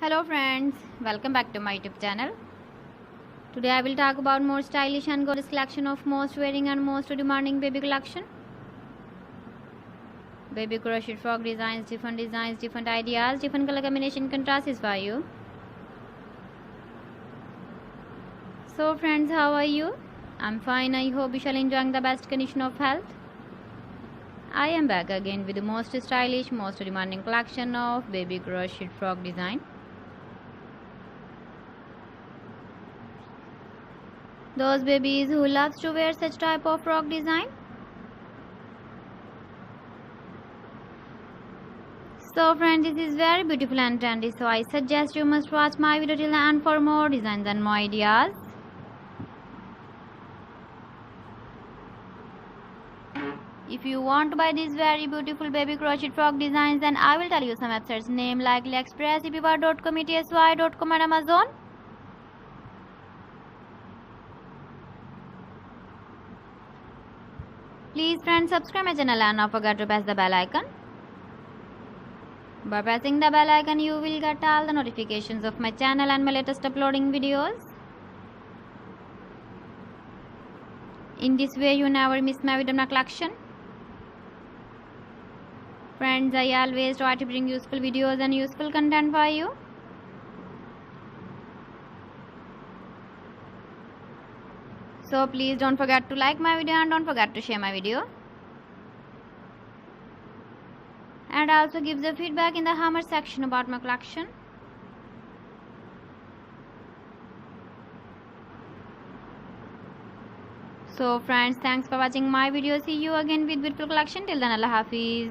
Hello friends, welcome back to my YouTube channel. Today I will talk about more stylish and gorgeous collection of most wearing and most demanding baby collection. Baby crochet frock designs, different ideas, different color combination contrasts for you. So friends, how are you? I'm fine. I hope you shall enjoying the best condition of health. I am back again with the most stylish, most demanding collection of baby crochet frock design. Those babies who loves to wear such type of frock design. So friends, this is very beautiful and trendy, so I suggest you must watch my video till the end for more designs and more ideas. If you want to buy these very beautiful baby crochet frock designs, then I will tell you some websites name like AliExpress, eBay.com, ETSY.com and Amazon. Please friends, subscribe my channel and not forget to press the bell icon. By pressing the bell icon, you will get all the notifications of my channel and my latest uploading videos. In this way, you never miss my video collection. Friends, I always try to bring useful videos and useful content for you. So please don't forget to like my video and don't forget to share my video. And also give the feedback in the comment section about my collection. So friends, thanks for watching my video. See you again with beautiful collection. Till then, Allah Hafiz.